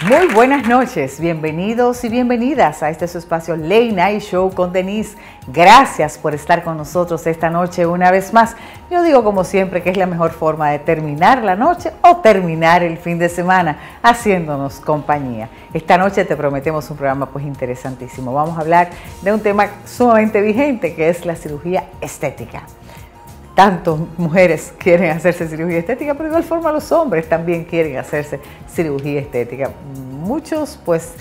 Muy buenas noches, bienvenidos y bienvenidas a este su espacio Late Night Show con Denise. Gracias por estar con nosotros esta noche una vez más. Yo digo como siempre que es la mejor forma de terminar la noche o terminar el fin de semana haciéndonos compañía. Esta noche te prometemos un programa pues interesantísimo. Vamos a hablar de un tema sumamente vigente que es la cirugía estética. Tantas mujeres quieren hacerse cirugía estética, pero de igual forma los hombres también quieren hacerse cirugía estética. Muchos pues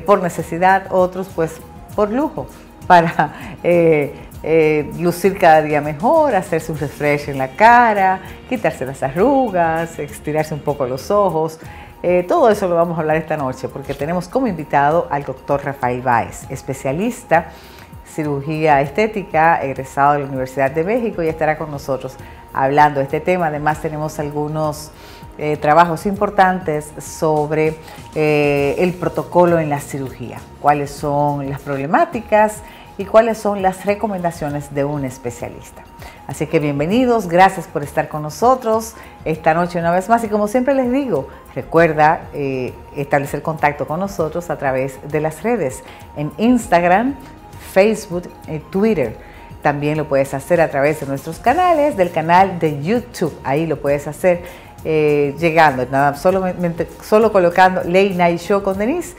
por necesidad, otros pues por lujo, para lucir cada día mejor, hacerse un refresh en la cara, quitarse las arrugas, estirarse un poco los ojos. Todo eso lo vamos a hablar esta noche porque tenemos como invitado al doctor Rafael Báez, especialista cirugía estética, egresado de la Universidad de México, y estará con nosotros hablando de este tema. Además tenemos algunos trabajos importantes sobre el protocolo en la cirugía, cuáles son las problemáticas y cuáles son las recomendaciones de un especialista. Así que bienvenidos, gracias por estar con nosotros esta noche una vez más, y como siempre les digo, recuerda establecer contacto con nosotros a través de las redes, en Instagram, Facebook y Twitter. También lo puedes hacer a través de nuestros canales, del canal de YouTube. Ahí lo puedes hacer llegando, solo colocando Late Night Show con Denise,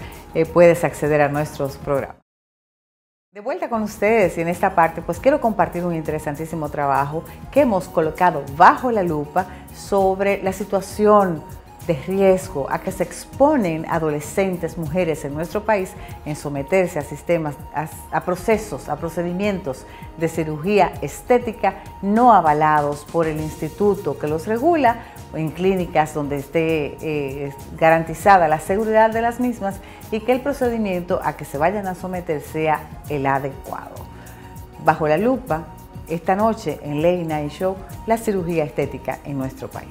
puedes acceder a nuestros programas. De vuelta con ustedes, y en esta parte pues quiero compartir un interesantísimo trabajo que hemos colocado bajo la lupa sobre la situación de riesgo a que se exponen adolescentes, mujeres en nuestro país en someterse a sistemas, a procesos, a procedimientos de cirugía estética no avalados por el instituto que los regula, o en clínicas donde esté garantizada la seguridad de las mismas, y que el procedimiento a que se vayan a someter sea el adecuado. Bajo la lupa, esta noche en Late Night Show, la cirugía estética en nuestro país.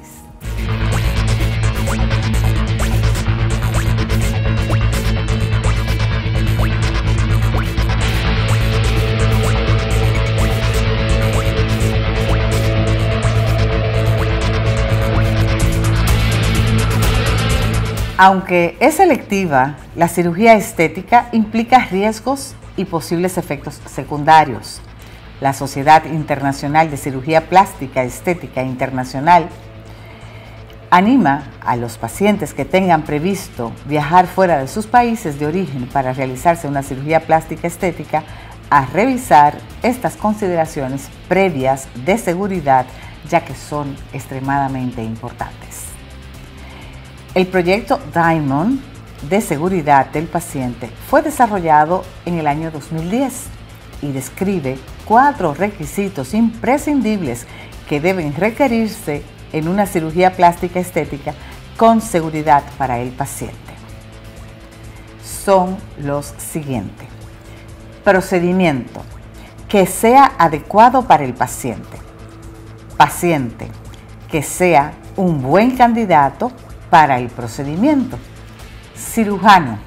Aunque es selectiva, la cirugía estética implica riesgos y posibles efectos secundarios. La Sociedad Internacional de Cirugía Plástica Estética Internacional anima a los pacientes que tengan previsto viajar fuera de sus países de origen para realizarse una cirugía plástica estética a revisar estas consideraciones previas de seguridad, ya que son extremadamente importantes. El proyecto Diamond de seguridad del paciente fue desarrollado en el año 2010 y describe 4 requisitos imprescindibles que deben requerirse en una cirugía plástica estética con seguridad para el paciente. Son los siguientes: procedimiento que sea adecuado para el paciente, paciente que sea un buen candidato para el procedimiento, cirujano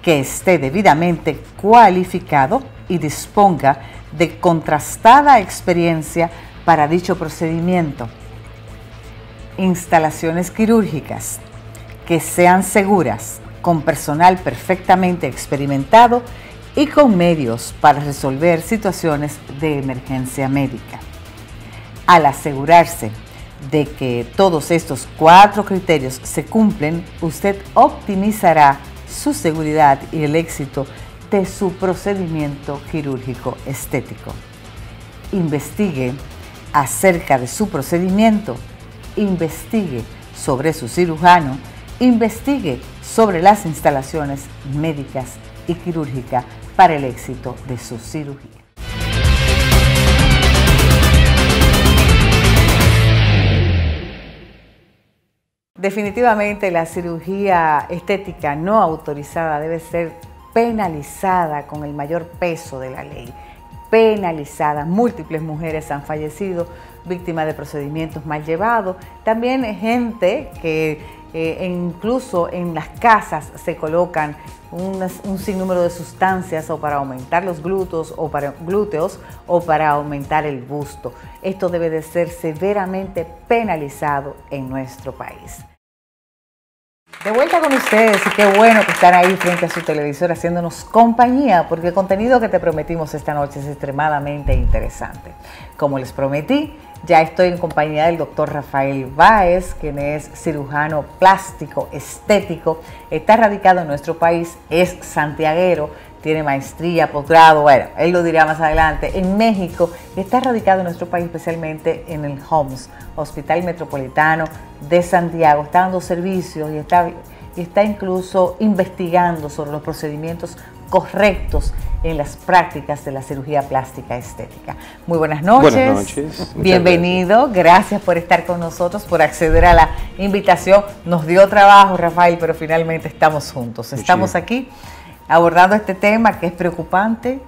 que esté debidamente cualificado y disponga de contrastada experiencia para dicho procedimiento, instalaciones quirúrgicas que sean seguras, con personal perfectamente experimentado y con medios para resolver situaciones de emergencia médica. Al asegurarse de que todos estos 4 criterios se cumplen, usted optimizará su seguridad y el éxito de su procedimiento quirúrgico estético. Investigue acerca de su procedimiento, investigue sobre su cirujano, investigue sobre las instalaciones médicas y quirúrgicas para el éxito de su cirugía. Definitivamente la cirugía estética no autorizada debe ser penalizada con el mayor peso de la ley. Penalizada. Múltiples mujeres han fallecido víctimas de procedimientos mal llevados. También gente que incluso en las casas se colocan un sinnúmero de sustancias o para aumentar los glúteos o para aumentar el busto. Esto debe de ser severamente penalizado en nuestro país. De vuelta con ustedes y qué bueno que están ahí frente a su televisor haciéndonos compañía porque el contenido que te prometimos esta noche es extremadamente interesante. Como les prometí, ya estoy en compañía del doctor Rafael Báez, quien es cirujano plástico, estético, está radicado en nuestro país, es santiaguero, tiene maestría, posgrado, bueno, él lo dirá más adelante, en México, y está radicado en nuestro país, especialmente en el HOMS, Hospital Metropolitano de Santiago. Está dando servicios y está incluso investigando sobre los procedimientos correctos en las prácticas de la cirugía plástica estética. Muy buenas noches. Buenas noches. Bienvenido. Gracias por estar con nosotros, por acceder a la invitación. Nos dio trabajo, Rafael, pero finalmente estamos juntos. Estamos aquí abordando este tema que es preocupante.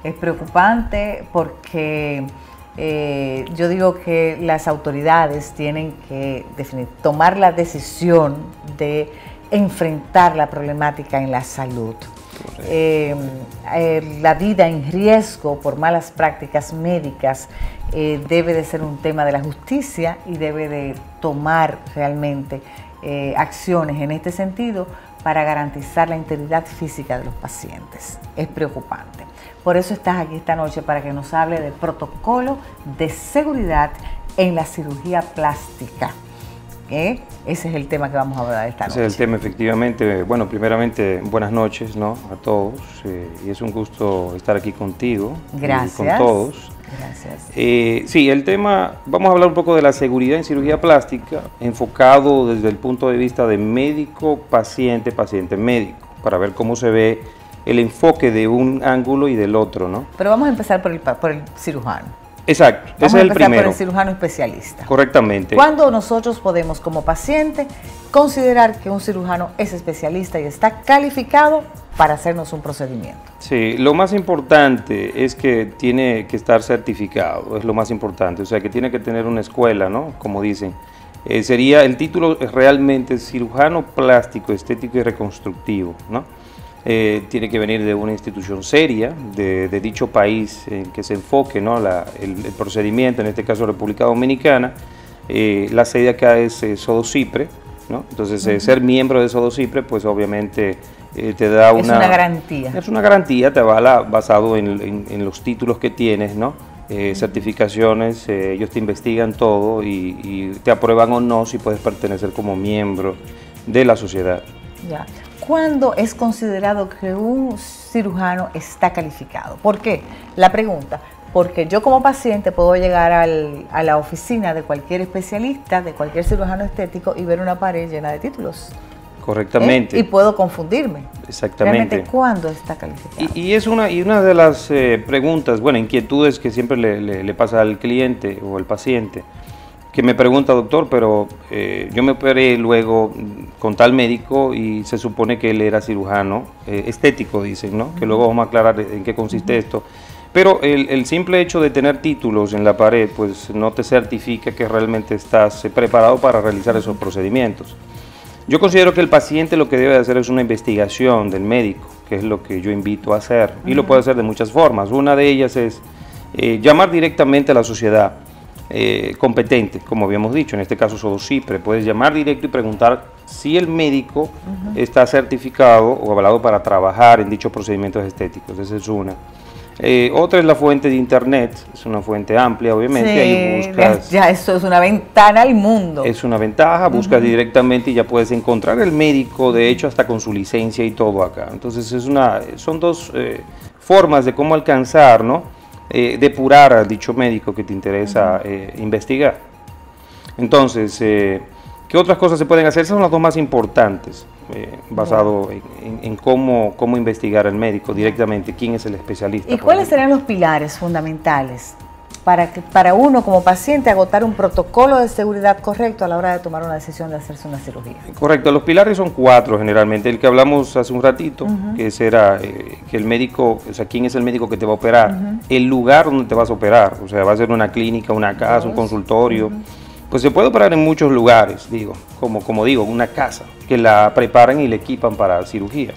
Es preocupante porque yo digo que las autoridades tienen que tomar la decisión de enfrentar la problemática en la salud. La vida en riesgo por malas prácticas médicas debe de ser un tema de la justicia y debe de tomar realmente acciones en este sentido para garantizar la integridad física de los pacientes. Es preocupante. Por eso estás aquí esta noche para que nos hable del protocolo de seguridad en la cirugía plástica. Ese es el tema que vamos a hablar esta noche. Ese es el tema, efectivamente. Bueno, primeramente, buenas noches, ¿no?, a todos. Y es un gusto estar aquí contigo. Gracias. Y con todos. Gracias. Sí, el tema, vamos a hablar un poco de la seguridad en cirugía plástica, enfocado desde el punto de vista de médico, paciente, paciente-médico, para ver cómo se ve el enfoque de un ángulo y del otro, ¿no? Pero vamos a empezar por el cirujano. Exacto, ese es el primero. Vamos a empezar por el cirujano especialista. Correctamente. ¿Cuándo nosotros podemos, como paciente, considerar que un cirujano es especialista y está calificado para hacernos un procedimiento? Sí, lo más importante es que tiene que estar certificado, es lo más importante, o sea que tiene que tener una escuela, ¿no?, como dicen. Sería, el título es realmente cirujano plástico, estético y reconstructivo, ¿no? Tiene que venir de una institución seria, de dicho país en que se enfoque, ¿no?, el procedimiento, en este caso República Dominicana. La sede acá es SODOCIPRE, ¿no? Entonces ser miembro de SODOCIPRE, pues obviamente te da una... Es una garantía. Es una garantía, te avala basado en los títulos que tienes, ¿no? Certificaciones, ellos te investigan todo y te aprueban o no si puedes pertenecer como miembro de la sociedad. Ya. ¿Cuándo es considerado que un cirujano está calificado? ¿Por qué? La pregunta, porque yo como paciente puedo llegar a la oficina de cualquier especialista, de cualquier cirujano estético y ver una pared llena de títulos. Correctamente. Y puedo confundirme. Exactamente. Realmente, ¿cuándo está calificado? Y es una de las preguntas, bueno, inquietudes que siempre le pasa al cliente o al paciente, que me pregunta, doctor, pero yo me operé luego con tal médico y se supone que él era cirujano estético, dicen, ¿no? Que luego vamos a aclarar en qué consiste esto. Pero el simple hecho de tener títulos en la pared, pues no te certifica que realmente estás preparado para realizar esos procedimientos. Yo considero que el paciente lo que debe hacer es una investigación del médico, que es lo que yo invito a hacer, y lo puede hacer de muchas formas. Una de ellas es llamar directamente a la sociedad competente, como habíamos dicho, en este caso SODOCIPRE. Puedes llamar directo y preguntar si el médico está certificado o avalado para trabajar en dichos procedimientos estéticos. Esa es una. Otra es la fuente de internet, es una fuente amplia, obviamente. Sí, ahí buscas, ya eso es una ventana al mundo. es una ventaja, buscas directamente y ya puedes encontrar el médico, de hecho hasta con su licencia y todo acá. Entonces son dos formas de cómo alcanzar, ¿no?, depurar al dicho médico que te interesa investigar. Entonces, ¿qué otras cosas se pueden hacer? Esas son las dos más importantes, basado en cómo investigar al médico directamente, quién es el especialista. ¿Y cuáles serían los pilares fundamentales para uno como paciente agotar un protocolo de seguridad correcto a la hora de tomar una decisión de hacerse una cirugía? Correcto, los pilares son 4 generalmente. El que hablamos hace un ratito, que será que el médico, o sea, quién es el médico que te va a operar, el lugar donde te vas a operar, o sea, va a ser una clínica, una casa, un consultorio. Pues se puede operar en muchos lugares, como digo, una casa, que la preparan y la equipan para cirugía.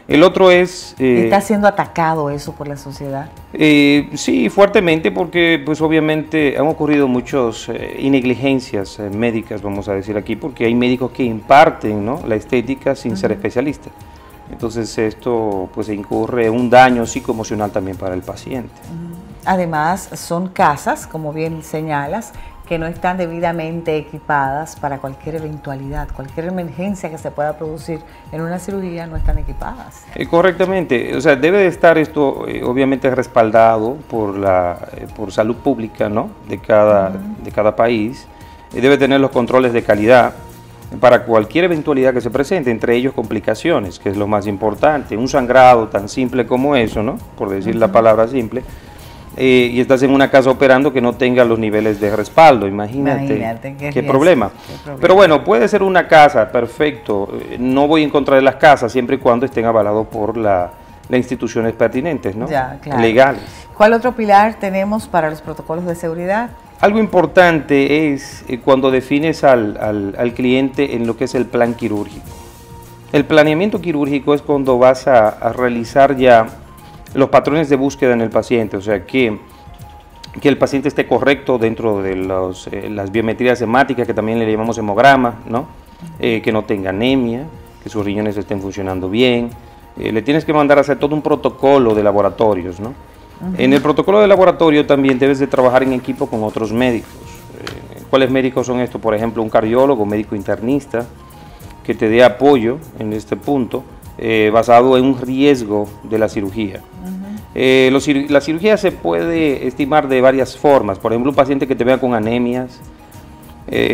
El otro es... ¿Está siendo atacado eso por la sociedad? Sí, fuertemente, porque pues obviamente han ocurrido muchas negligencias médicas, vamos a decir aquí, porque hay médicos que imparten, ¿no?, la estética sin ser especialistas. Entonces esto pues incurre un daño psicoemocional también para el paciente. Además, son casas, como bien señalas, que no están debidamente equipadas para cualquier eventualidad, cualquier emergencia que se pueda producir en una cirugía, no están equipadas. Correctamente, o sea, debe de estar esto obviamente respaldado por salud pública, ¿no?, de cada país. Debe tener los controles de calidad para cualquier eventualidad que se presente, entre ellos complicaciones, que es lo más importante. Un sangrado tan simple como eso, ¿no?, por decir la palabra simple, y estás en una casa operando que no tenga los niveles de respaldo, imagínate qué problema. Pero bueno, puede ser una casa, perfecto, no voy en contra de las casas siempre y cuando estén avalados por las instituciones pertinentes, ¿no?, ya, claro, legales. ¿Cuál otro pilar tenemos para los protocolos de seguridad? Algo importante es cuando defines al cliente en lo que es el plan quirúrgico. El planeamiento quirúrgico es cuando vas a realizar ya los patrones de búsqueda en el paciente, o sea, que el paciente esté correcto dentro de las biometrías hemáticas, que también le llamamos hemograma, ¿no?, que no tenga anemia, que sus riñones estén funcionando bien. Le tienes que mandar a hacer todo un protocolo de laboratorios, ¿no? En el protocolo de laboratorio también debes de trabajar en equipo con otros médicos. ¿Cuáles médicos son estos? Por ejemplo, un cardiólogo, médico internista, que te dé apoyo en este punto, basado en un riesgo de la cirugía. La cirugía se puede estimar de varias formas. Por ejemplo, un paciente que te vea con anemias,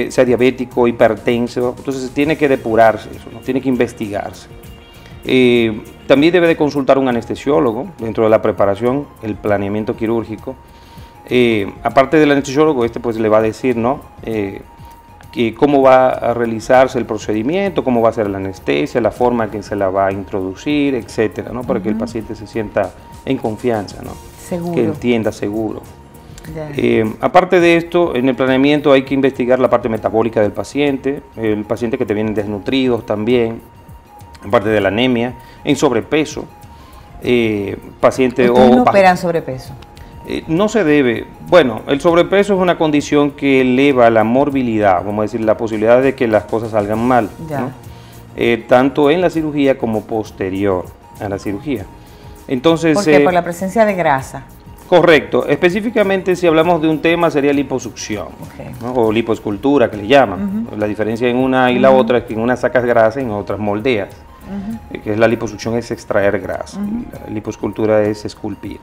sea diabético, hipertenso, entonces tiene que depurarse eso, ¿no?, tiene que investigarse. También debe de consultar un anestesiólogo dentro de la preparación, el planeamiento quirúrgico. Aparte del anestesiólogo, pues le va a decir, ¿no?, que cómo va a realizarse el procedimiento, cómo va a ser la anestesia, la forma en que se la va a introducir, etcétera, ¿no?, para que el paciente se sienta en confianza, ¿no?, seguro, que entienda seguro. Aparte de esto, en el planeamiento hay que investigar la parte metabólica del paciente, el paciente que te vienen desnutridos también, aparte de la anemia, en sobrepeso, paciente ¿Ustedes no operan sobrepeso? No se debe. Bueno, el sobrepeso es una condición que eleva la morbilidad, vamos a decir, la posibilidad de que las cosas salgan mal, ¿no?, tanto en la cirugía como posterior a la cirugía. Entonces, ¿por qué? Por la presencia de grasa. Correcto. Específicamente, si hablamos de un tema, sería liposucción, ¿no?, o lipoescultura, que le llaman. La diferencia en una y la otra es que en una sacas grasa y en otras moldeas. Que es la liposucción es extraer grasa, la lipoescultura es esculpir.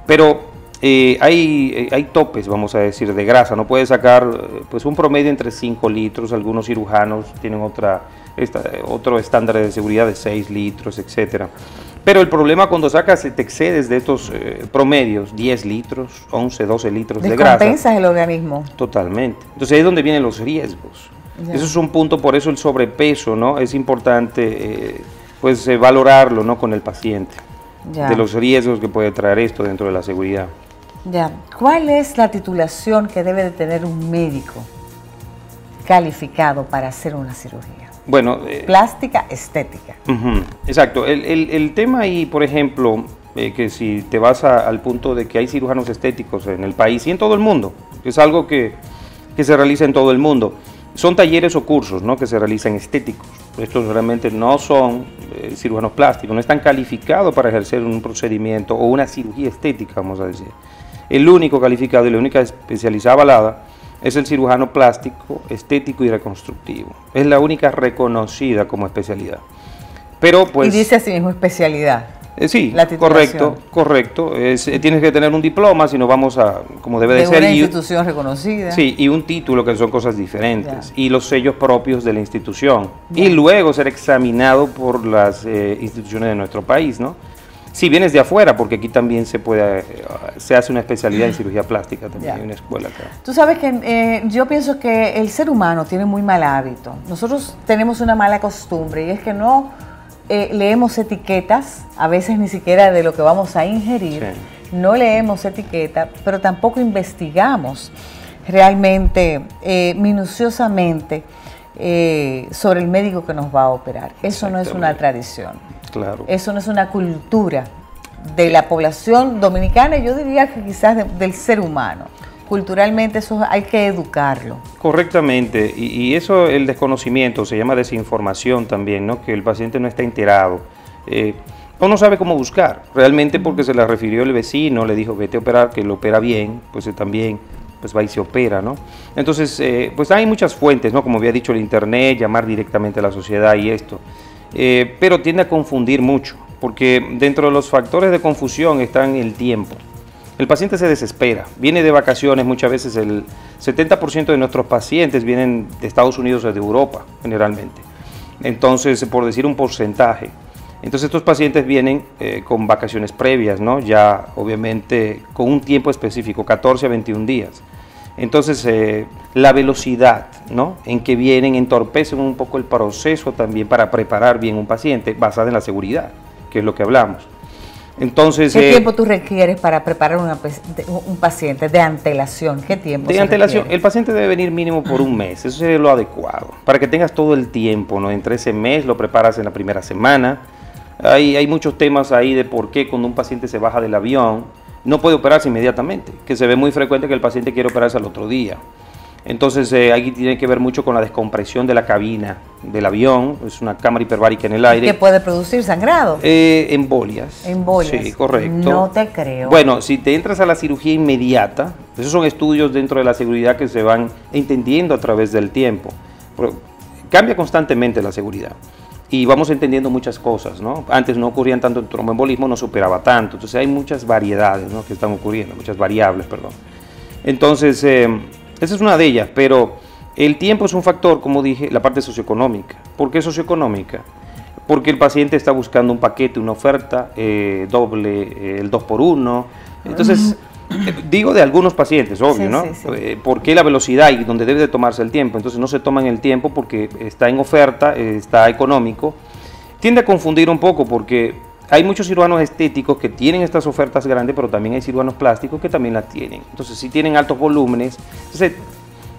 Pero hay topes, vamos a decir, de grasa. No puede sacar pues un promedio entre 5 litros, algunos cirujanos tienen otro estándar de seguridad de 6 litros, etcétera. Pero el problema cuando sacas, te excedes de estos promedios, 10 litros, 11, 12 litros de grasa. ¿Descompensas el organismo? Totalmente. Entonces ahí es donde vienen los riesgos. Eso es un punto, por eso el sobrepeso, ¿no?, es importante pues valorarlo, ¿no?, con el paciente, de los riesgos que puede traer esto dentro de la seguridad. ¿Cuál es la titulación que debe de tener un médico calificado para hacer una cirugía? Bueno, plástica, estética. Exacto. El tema ahí, por ejemplo, que si te vas al punto de que hay cirujanos estéticos en el país y en todo el mundo, que es algo que se realiza en todo el mundo, son talleres o cursos, ¿no?, que se realizan estéticos. Estos realmente no son cirujanos plásticos, no están calificados para ejercer un procedimiento o una cirugía estética, vamos a decir. El único calificado y la única especialidad avalada es el cirujano plástico, estético y reconstructivo. Es la única reconocida como especialidad. Pero pues, y dice así mismo especialidad. Sí, correcto. Tienes que tener un diploma, si no vamos a, como debe de ser. Una institución reconocida. Sí, y un título, que son cosas diferentes. Y los sellos propios de la institución. Y luego ser examinado por las instituciones de nuestro país, ¿no? Si vienes de afuera, porque aquí también se hace una especialidad en cirugía plástica, también hay una escuela acá. Tú sabes que yo pienso que el ser humano tiene muy mal hábito. Nosotros tenemos una mala costumbre y es que no leemos etiquetas, a veces ni siquiera de lo que vamos a ingerir, no leemos etiqueta, pero tampoco investigamos realmente, minuciosamente, sobre el médico que nos va a operar. Eso no es una tradición. Claro. Eso no es una cultura de la población dominicana, yo diría que quizás del ser humano. Culturalmente eso hay que educarlo. Correctamente, y eso, el desconocimiento, se llama desinformación también, ¿no? Que el paciente no está enterado, o no sabe cómo buscar, realmente porque se la refirió el vecino, le dijo vete a operar, que lo opera bien, pues él también pues va y se opera, ¿no? Entonces, pues hay muchas fuentes, ¿no? Como había dicho el internet, llamar directamente a la sociedad y esto, pero tiende a confundir mucho, porque dentro de los factores de confusión están el tiempo. El paciente se desespera, viene de vacaciones, muchas veces el 70% de nuestros pacientes vienen de Estados Unidos o de Europa, generalmente. Entonces, por decir un porcentaje, entonces estos pacientes vienen con vacaciones previas, ¿no? Ya obviamente con un tiempo específico, 14 a 21 días. Entonces, la velocidad, ¿no?, en que vienen entorpecen un poco el proceso también para preparar bien un paciente basada en la seguridad, que es lo que hablamos. Entonces, ¿qué tiempo tú requieres para preparar un paciente de antelación? ¿Qué tiempo? De antelación, el paciente debe venir mínimo por un mes, eso es lo adecuado, para que tengas todo el tiempo, ¿no? Entre ese mes lo preparas en la primera semana. Hay muchos temas ahí de por qué cuando un paciente se baja del avión no puede operarse inmediatamente, que se ve muy frecuente que el paciente quiere operarse al otro día. Entonces, ahí tiene que ver mucho con la descompresión de la cabina del avión, es una cámara hiperbárica en el aire. ¿Qué puede producir sangrado? Embolias. Embolias. Sí, correcto. No te creo. Bueno, si te entras a la cirugía inmediata, esos son estudios dentro de la seguridad que se van entendiendo a través del tiempo. Pero cambia constantemente la seguridad y vamos entendiendo muchas cosas, ¿no? Antes no ocurrían tanto el tromboembolismo, no se operaba tanto, entonces hay muchas variedades, ¿no?, que están ocurriendo, muchas variables, perdón. Entonces, esa es una de ellas, pero el tiempo es un factor, como dije, la parte socioeconómica. ¿Por qué socioeconómica? Porque el paciente está buscando un paquete, una oferta doble, el 2x1. Entonces, digo de algunos pacientes, obvio, ¿no? Sí. ¿Por qué la velocidad y donde debe de tomarse el tiempo? Entonces no se toman el tiempo porque está en oferta, está económico. Tiende a confundir un poco porque hay muchos cirujanos estéticos que tienen estas ofertas grandes, pero también hay cirujanos plásticos que también las tienen. Entonces, si tienen altos volúmenes, entonces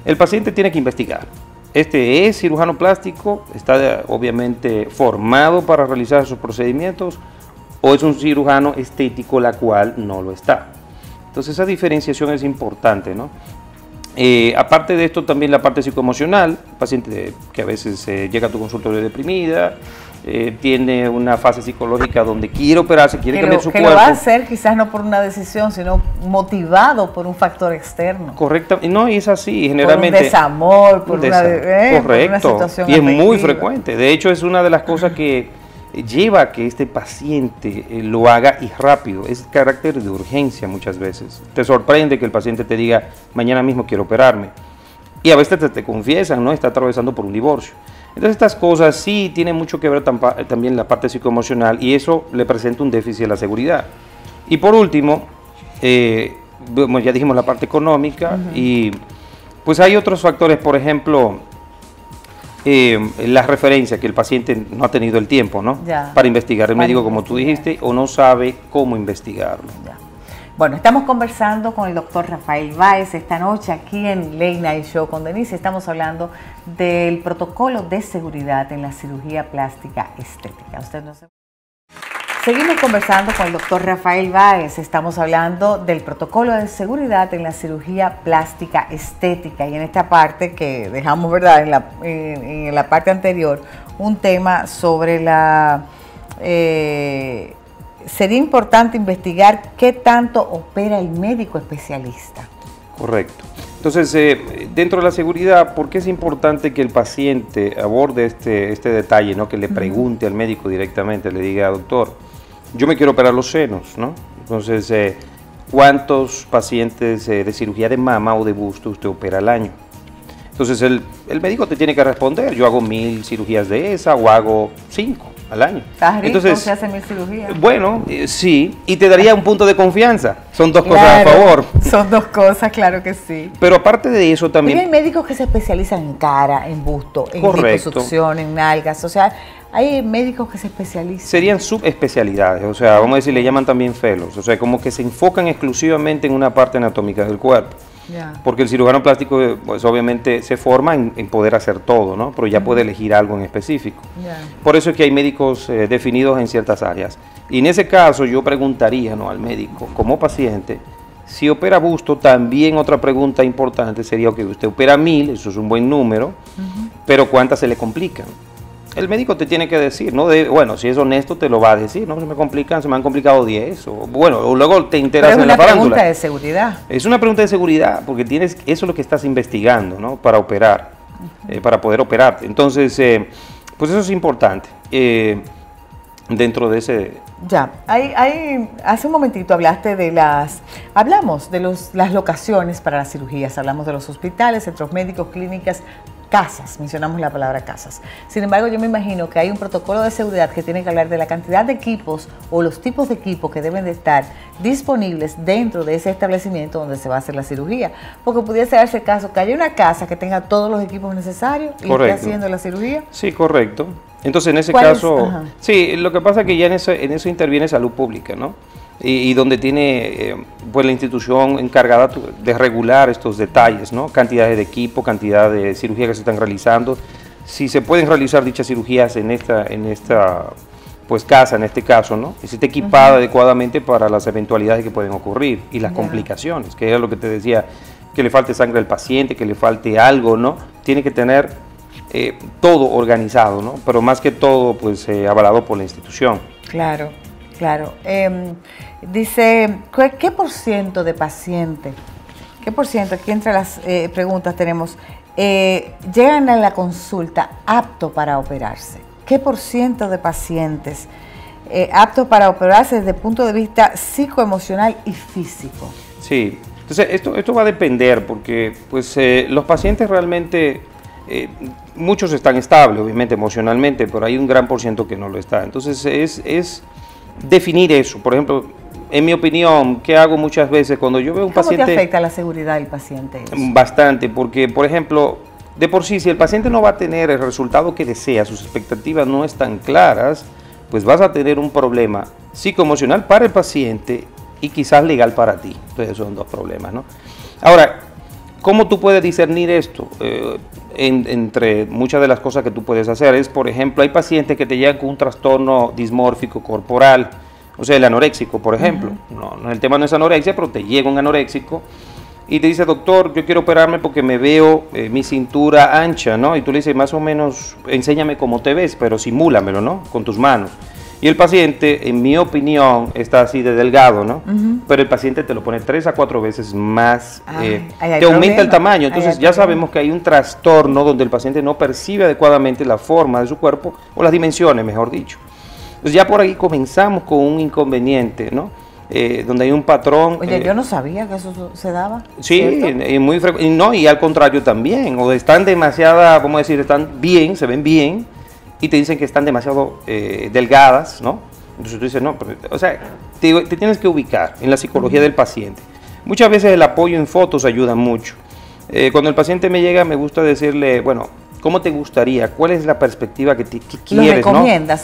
el paciente tiene que investigar. Este es cirujano plástico, está obviamente formado para realizar sus procedimientos, o es un cirujano estético la cual no lo está. Entonces, esa diferenciación es importante, ¿no? Aparte de esto, también la parte psicoemocional, el paciente que a veces llega a tu consultorio deprimida, tiene una fase psicológica donde quiere operarse, quiere cambiar su cuerpo. Que lo va a hacer quizás no por una decisión, sino motivado por un factor externo. Correcto, no, y es así, generalmente. Por un desamor, por una situación y es muy frecuente. De hecho, es una de las cosas que lleva a que este paciente lo haga y rápido, es carácter de urgencia muchas veces. Te sorprende que el paciente te diga, mañana mismo quiero operarme. Y a veces te confiesan, ¿no? Está atravesando por un divorcio. Entonces estas cosas sí tienen mucho que ver también la parte psicoemocional y eso le presenta un déficit a la seguridad. Y por último, ya dijimos la parte económica y pues hay otros factores, por ejemplo, la referencia que el paciente no ha tenido el tiempo, ¿no? Para investigar. El médico, como tú dijiste, o no sabe cómo investigarlo. Ya. Bueno, estamos conversando con el doctor Rafael Báez esta noche aquí en Late Night Show con Denise. Estamos hablando del protocolo de seguridad en la cirugía plástica estética. Seguimos conversando con el doctor Rafael Báez. Estamos hablando del protocolo de seguridad en la cirugía plástica estética. Y en esta parte que dejamos, ¿verdad?, en la parte anterior, un tema sobre la... sería importante investigar qué tanto opera el médico especialista. Correcto. Entonces, dentro de la seguridad, ¿por qué es importante que el paciente aborde este detalle, ¿no? Que le pregunte al médico directamente, le diga, doctor, yo me quiero operar los senos, ¿no? Entonces, ¿cuántos pacientes de cirugía de mama o de busto usted opera al año? Entonces, el médico te tiene que responder, yo hago 1000 cirugías de esa o hago 5 al año. ¿Estás rico? Entonces, se hace 1000 cirugías. Bueno, sí, y te daría un punto de confianza. Son dos cosas a favor. Son dos cosas, claro que sí. Pero aparte de eso también... Pero hay médicos que se especializan en cara, en busto, en liposucción, en nalgas, o sea, hay médicos que se especializan. Serían subespecialidades, o sea, vamos a decir, le llaman también fellows, o sea, como que se enfocan exclusivamente en una parte anatómica del cuerpo. Porque el cirujano plástico, pues obviamente se forma en poder hacer todo, ¿no? Pero ya puede elegir algo en específico. Por eso es que hay médicos definidos en ciertas áreas. Y en ese caso yo preguntaría, ¿no?, al médico, como paciente, si opera busto. También otra pregunta importante sería, que usted opera 1000, eso es un buen número, pero ¿cuántas se le complican? El médico te tiene que decir, ¿no? Bueno, si es honesto te lo va a decir, ¿no? Se me han complicado 10, o bueno, o luego te enteras en la farándula. Es una pregunta de seguridad. Es una pregunta de seguridad, porque eso es lo que estás investigando, ¿no? Para operar, para poder operarte. Entonces, pues eso es importante. Dentro de ese... Ya, hace un momentito hablamos de las locaciones para las cirugías, hablamos de los hospitales, centros médicos, clínicas, casas, mencionamos la palabra casas. Sin embargo, yo me imagino que hay un protocolo de seguridad que tiene que hablar de la cantidad de equipos o los tipos de equipos que deben de estar disponibles dentro de ese establecimiento donde se va a hacer la cirugía, porque pudiese darse el caso que haya una casa que tenga todos los equipos necesarios y esté haciendo la cirugía. Sí, correcto. Entonces, en ese caso, sí, lo que pasa es que ya en eso interviene salud pública, ¿no? Y donde tiene pues la institución encargada de regular estos detalles, ¿no? Cantidades de equipo, cantidad de cirugías que se están realizando, si se pueden realizar dichas cirugías en esta pues casa, en este caso, ¿no? Y si está equipada adecuadamente para las eventualidades que pueden ocurrir y las complicaciones, que era lo que te decía, que le falte sangre al paciente, que le falte algo, ¿no? Tiene que tener todo organizado, ¿no? Pero más que todo, pues avalado por la institución. Claro, claro. Dice, ¿qué por ciento de pacientes, aquí entre las preguntas tenemos, llegan a la consulta apto para operarse? ¿Qué por ciento de pacientes apto para operarse desde el punto de vista psicoemocional y físico? Sí, entonces esto va a depender, porque pues los pacientes realmente... muchos están estables, obviamente, emocionalmente, pero hay un gran por ciento que no lo está. Entonces, es definir eso. Por ejemplo, en mi opinión, ¿qué hago muchas veces cuando yo veo un paciente? ¿Cómo te afecta la seguridad del paciente eso? Bastante, porque, por ejemplo, de por sí, si el paciente no va a tener el resultado que desea, sus expectativas no están claras, pues vas a tener un problema psicoemocional para el paciente y quizás legal para ti. Entonces, son dos problemas, ¿no? Ahora, ¿cómo tú puedes discernir esto? Entre muchas de las cosas que tú puedes hacer es, por ejemplo, hay pacientes que te llegan con un trastorno dismórfico corporal, o sea, el anoréxico, por ejemplo. El tema no es anorexia, pero te llega un anoréxico y te dice, doctor, yo quiero operarme porque me veo mi cintura ancha, ¿no? Y tú le dices, más o menos, enséñame cómo te ves, pero simúlamelo, ¿no? Con tus manos. Y el paciente, en mi opinión, está así de delgado, ¿no? Pero el paciente te lo pone 3 a 4 veces más, te aumenta el tamaño. Entonces ya sabemos que hay un trastorno donde el paciente no percibe adecuadamente la forma de su cuerpo, o las dimensiones, mejor dicho. Entonces ya por ahí comenzamos con un inconveniente, ¿no? Donde hay un patrón. Oye, yo no sabía que eso se daba. Sí, muy frecuente. No, y al contrario también, o están vamos a decir, están bien, se ven bien, y te dicen que están demasiado delgadas, ¿no? Entonces tú dices, no, pero, o sea, te tienes que ubicar en la psicología del paciente. Muchas veces el apoyo en fotos ayuda mucho. Cuando el paciente me llega, me gusta decirle, bueno, ¿cómo te gustaría? ¿Cuál es la perspectiva que quieres?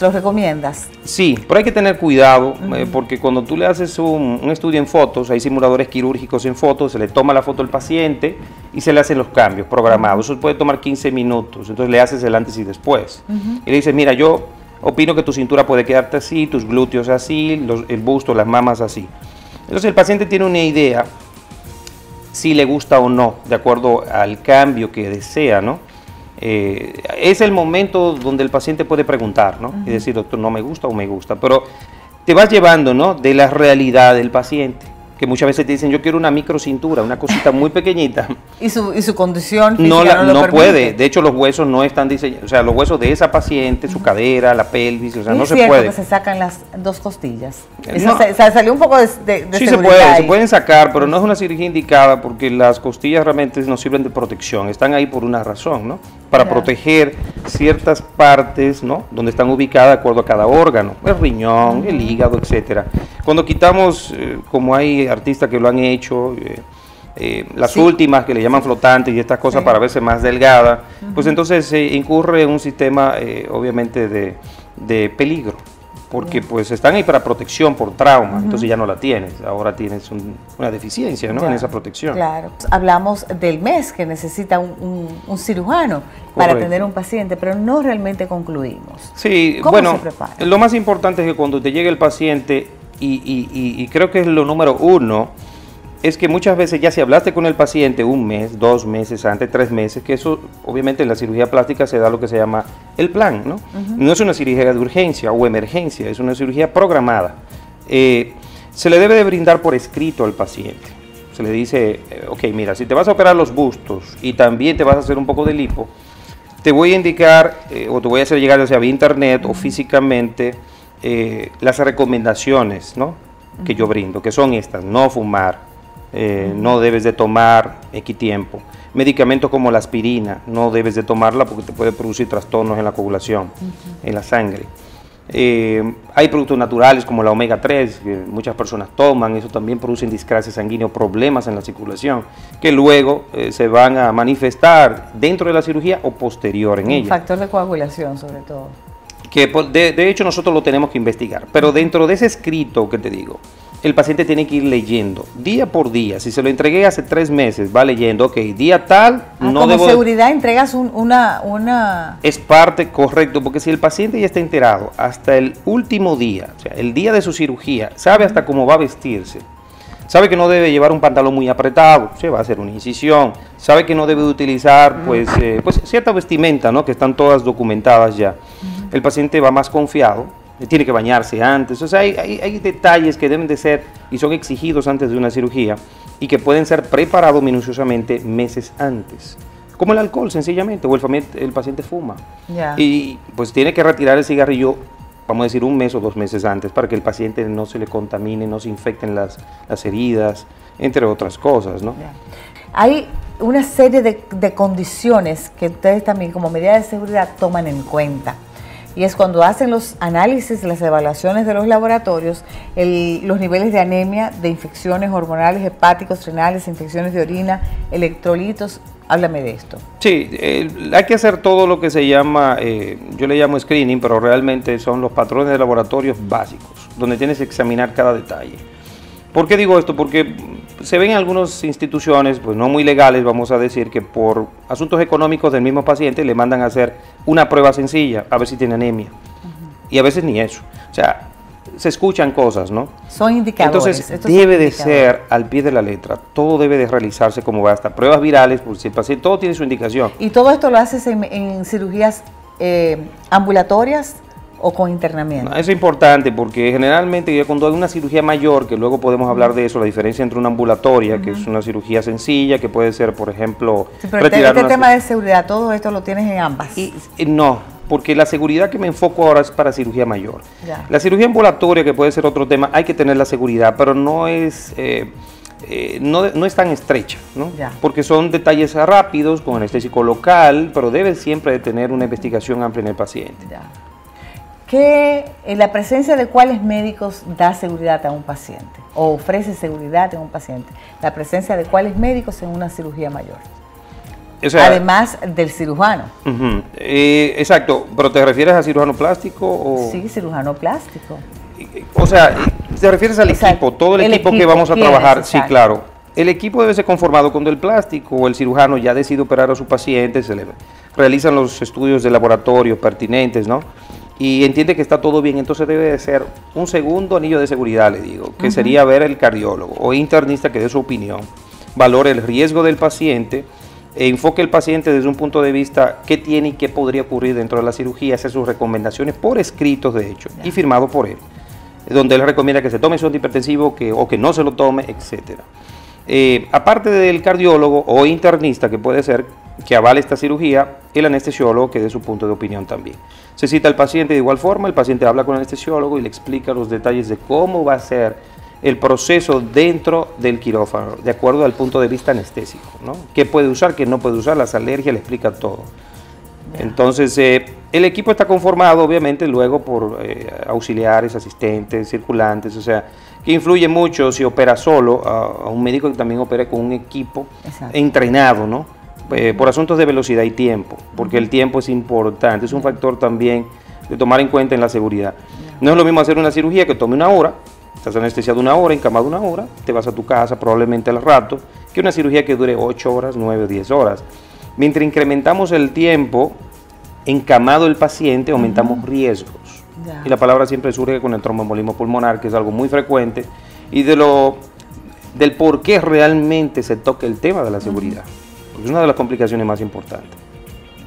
¿Los recomiendas? Sí, pero hay que tener cuidado, porque cuando tú le haces un estudio en fotos, hay simuladores quirúrgicos en fotos, se le toma la foto al paciente y se le hacen los cambios programados. Eso puede tomar 15 minutos, entonces le haces el antes y después. Y le dices, mira, yo opino que tu cintura puede quedarte así, tus glúteos así, el busto, las mamas así. Entonces el paciente tiene una idea si le gusta o no, de acuerdo al cambio que desea, ¿no? Es el momento donde el paciente puede preguntar, ¿no? Y decir, doctor, no me gusta o me gusta, pero te vas llevando, ¿no?, de la realidad del paciente, que muchas veces te dicen, yo quiero una microcintura, una cosita muy pequeñita. ¿Y su condición física no puede? De hecho, los huesos no están diseñados, o sea, los huesos de esa paciente, su cadera, la pelvis, o sea, no se puede. Es cierto que se sacan las 2 costillas. Eso salió un poco de sí, se pueden sacar, pero no es una cirugía indicada porque las costillas realmente no sirven de protección, están ahí por una razón, ¿no? Para proteger ciertas partes, ¿no?, donde están ubicadas de acuerdo a cada órgano, el riñón, el hígado, etcétera. Cuando quitamos, como hay artistas que lo han hecho, las últimas que le llaman flotantes y estas cosas para verse más delgada, pues entonces incurre en un sistema obviamente de peligro. porque pues están ahí para protección por trauma, entonces ya no la tienes, ahora tienes una deficiencia, ¿no? En esa protección. Claro. Hablamos del mes que necesita un cirujano para atender a un paciente, pero no realmente concluimos. Sí, ¿Cómo bueno, se prepara? lo más importante es que cuando te llegue el paciente, y creo que es lo número uno, es que muchas veces ya si hablaste con el paciente un mes, 2 meses antes, 3 meses, que eso obviamente en la cirugía plástica se da lo que se llama el plan, ¿no? No es una cirugía de urgencia o emergencia, es una cirugía programada. Se le debe de brindar por escrito al paciente. Se le dice, ok, mira, si te vas a operar los bustos y también te vas a hacer un poco de lipo, te voy a indicar o te voy a hacer llegar ya sea vía internet o físicamente las recomendaciones, ¿no? Que yo brindo, que son estas: no fumar, no debes de tomar X tiempo. Medicamentos como la aspirina, no debes de tomarla porque te puede producir trastornos en la coagulación, en la sangre. Hay productos naturales como la omega 3, que muchas personas toman, eso también produce discrasia sanguínea, problemas en la circulación, que luego se van a manifestar dentro de la cirugía o posterior en ella. Factor de coagulación sobre todo. Que de hecho nosotros lo tenemos que investigar, pero dentro de ese escrito que te digo, el paciente tiene que ir leyendo día por día. Si se lo entregué hace 3 meses, va leyendo, ok, día tal, no debo... Como seguridad entregas una... Es parte, correcto, porque si el paciente ya está enterado hasta el último día, o sea, el día de su cirugía, sabe hasta cómo va a vestirse, sabe que no debe llevar un pantalón muy apretado, se va a hacer una incisión, sabe que no debe utilizar pues cierta vestimenta, ¿no? Que están todas documentadas ya. El paciente va más confiado, tiene que bañarse antes, o sea, hay detalles que deben de ser y son exigidos antes de una cirugía y que pueden ser preparados minuciosamente meses antes. Como el alcohol, sencillamente, o el paciente fuma. Y pues tiene que retirar el cigarrillo, vamos a decir, 1 mes o 2 meses antes, para que el paciente no se le contamine, no se infecten las heridas, entre otras cosas, ¿no? Hay una serie de condiciones que ustedes también como medida de seguridad toman en cuenta. Y es cuando hacen los análisis, las evaluaciones de los laboratorios, los niveles de anemia, de infecciones hormonales, hepáticos, renales, infecciones de orina, electrolitos. Háblame de esto. Sí, hay que hacer todo lo que se llama, yo le llamo screening, pero realmente son los patrones de laboratorios básicos, donde tienes que examinar cada detalle. ¿Por qué digo esto? Porque se ven en algunas instituciones, pues no muy legales, vamos a decir, que por asuntos económicos del mismo paciente le mandan a hacer una prueba sencilla, a ver si tiene anemia. Y a veces ni eso. O sea, se escuchan cosas, ¿no? Son indicadores. Entonces, debe de ser al pie de la letra. Todo debe de realizarse como va. Hasta pruebas virales, pues si el paciente, todo tiene su indicación. ¿Y todo esto lo haces en cirugías ambulatorias o con internamiento? No, eso es importante porque generalmente ya cuando hay una cirugía mayor, que luego podemos hablar de eso, la diferencia entre una ambulatoria, que es una cirugía sencilla, que puede ser, por ejemplo, sí, pero este tema de seguridad, todo esto lo tienes en ambas. No, porque la seguridad que me enfoco ahora es para cirugía mayor. La cirugía ambulatoria, que puede ser otro tema, hay que tener la seguridad, pero no es... no es tan estrecha, ¿no? Porque son detalles rápidos, con anestésico local, pero debe siempre de tener una investigación amplia en el paciente. ¿La presencia de cuáles médicos da seguridad a un paciente o ofrece seguridad a un paciente? La presencia de cuáles médicos en una cirugía mayor. O sea, además del cirujano. Exacto, pero ¿te refieres a cirujano plástico? O... Sí, cirujano plástico. O sea, ¿te refieres al equipo? Todo el equipo que vamos a trabajar, sí, claro. El equipo debe ser conformado cuando el plástico o el cirujano ya decide operar a su paciente, se le realizan los estudios de laboratorio pertinentes, ¿no? Y entiende que está todo bien, entonces debe de ser un segundo anillo de seguridad, le digo, que sería ver el cardiólogo o internista que dé su opinión, valore el riesgo del paciente, enfoque el paciente desde un punto de vista qué tiene y qué podría ocurrir dentro de la cirugía, hacer sus recomendaciones por escritos, de hecho, y firmado por él, donde él recomienda que se tome su antihipertensivo o que no se lo tome, etcétera. Aparte del cardiólogo o internista, que puede ser que avale esta cirugía, el anestesiólogo que dé su punto de opinión también. Se cita al paciente de igual forma, el paciente habla con el anestesiólogo y le explica los detalles de cómo va a ser el proceso dentro del quirófano, de acuerdo al punto de vista anestésico, ¿no? ¿Qué puede usar, qué no puede usar, las alergias, le explica todo. Entonces, el equipo está conformado, obviamente, luego por auxiliares, asistentes, circulantes, o sea, que influye mucho si opera solo a un médico que también opere con un equipo entrenado, ¿no? Por asuntos de velocidad y tiempo, porque el tiempo es importante, es un factor también de tomar en cuenta en la seguridad. No es lo mismo hacer una cirugía que tome una hora, estás anestesiado una hora, encamado una hora, te vas a tu casa probablemente al rato, que una cirugía que dure 8 horas, 9 o 10 horas. Mientras incrementamos el tiempo encamado el paciente, aumentamos riesgos. Ya. Y la palabra siempre surge con el tromboembolismo pulmonar, que es algo muy frecuente, y del por qué realmente se toca el tema de la seguridad. Porque es una de las complicaciones más importantes.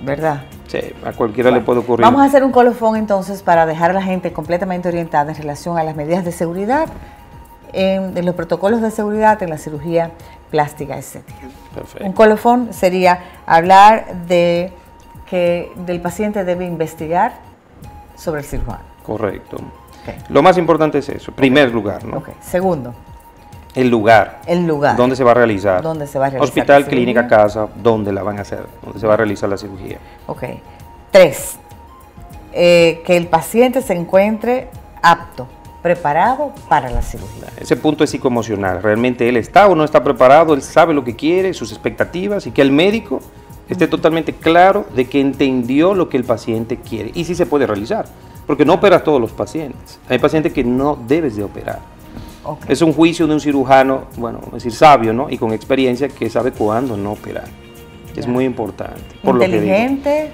¿Verdad? Sí, a cualquiera le puede ocurrir. Vamos a hacer un colofón entonces para dejar a la gente completamente orientada en relación a las medidas de seguridad, de los protocolos de seguridad en la cirugía plástica estética. Perfecto. Un colofón sería hablar de que del paciente debe investigar sobre el cirujano. Correcto. Okay. Lo más importante es eso, primer lugar, ¿no? Okay. Segundo, el lugar. el lugar. ¿Dónde se va a realizar? ¿Dónde se va a realizar Hospital, la clínica, cirugía? casa, ¿dónde la van a hacer? ¿Dónde se va a realizar la cirugía? Ok. 3, que el paciente se encuentre apto, preparado para la cirugía. Ese punto es psicoemocional. Realmente él está o no está preparado, él sabe lo que quiere, sus expectativas, y que el médico esté totalmente claro de que entendió lo que el paciente quiere y sí se puede realizar, porque no operas todos los pacientes. Hay pacientes que no debes de operar. Okay. Es un juicio de un cirujano, bueno, es decir, sabio, ¿no? Y con experiencia, que sabe cuándo no operar. Es muy importante. Por Inteligente,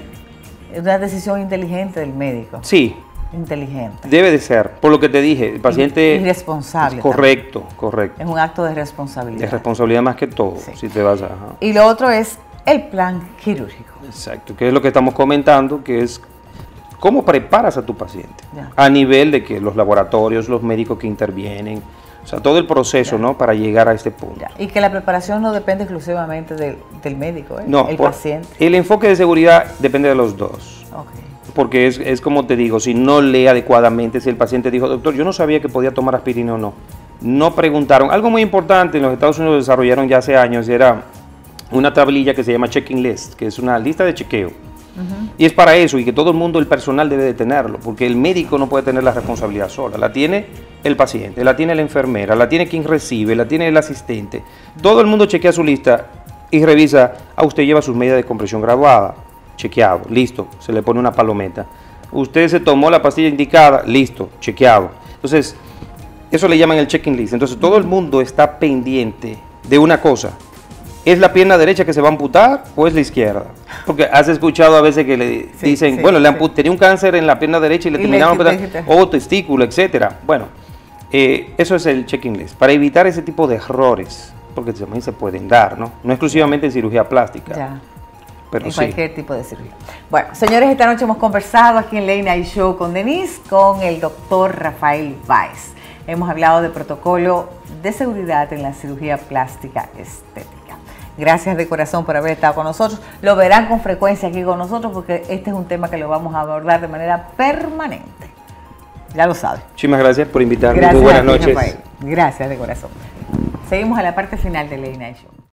es una decisión inteligente del médico. Sí. Inteligente. Debe de ser, por lo que te dije, el paciente... Irresponsable. Correcto, también. correcto. Es un acto de responsabilidad. Es responsabilidad más que todo, Sí. si te vas a... Ajá. Y lo otro es el plan quirúrgico. Exacto, que es lo que estamos comentando, que es cómo preparas a tu paciente. Ya. A nivel de que los laboratorios, los médicos que intervienen, o sea, todo el proceso, Ya. ¿no? Para llegar a este punto. Ya. Y que la preparación no depende exclusivamente del médico, ¿eh? No, el paciente. el enfoque de seguridad depende de los dos. Okay. Porque es como te digo, si no lee adecuadamente, si el paciente dijo, doctor, yo no sabía que podía tomar aspirina o no. No preguntaron. Algo muy importante en los Estados Unidos desarrollaron ya hace años, era una tablilla que se llama checking list, que es una lista de chequeo. Y es para eso, y que todo el mundo, el personal debe de tenerlo, porque el médico no puede tener la responsabilidad sola. La tiene el paciente, la tiene la enfermera, la tiene quien recibe, la tiene el asistente. Todo el mundo chequea su lista y revisa, usted lleva sus medidas de compresión graduada, chequeado, listo, se le pone una palometa. Usted se tomó la pastilla indicada, listo, chequeado. Entonces, eso le llaman el checking list. Entonces, todo el mundo está pendiente de una cosa. ¿Es la pierna derecha que se va a amputar o es la izquierda? Porque has escuchado a veces que le dicen, bueno, tenía un cáncer en la pierna derecha y le terminaron o testículo, etcétera. Bueno, eso es el checking list, para evitar ese tipo de errores, porque también se pueden dar, ¿no? No exclusivamente en cirugía plástica. Ya. Pero en sí. cualquier tipo de cirugía. Bueno, señores, esta noche hemos conversado aquí en Late Night Show con Denise, con el doctor Rafael Báez. Hemos hablado de protocolo de seguridad en la cirugía plástica estética. Gracias de corazón por haber estado con nosotros. Lo verán con frecuencia aquí con nosotros porque este es un tema que lo vamos a abordar de manera permanente. Ya lo sabe. Muchísimas gracias por invitarme. Gracias. Muy buenas noches. Rafael. Gracias de corazón. Seguimos a la parte final de Late Night Show.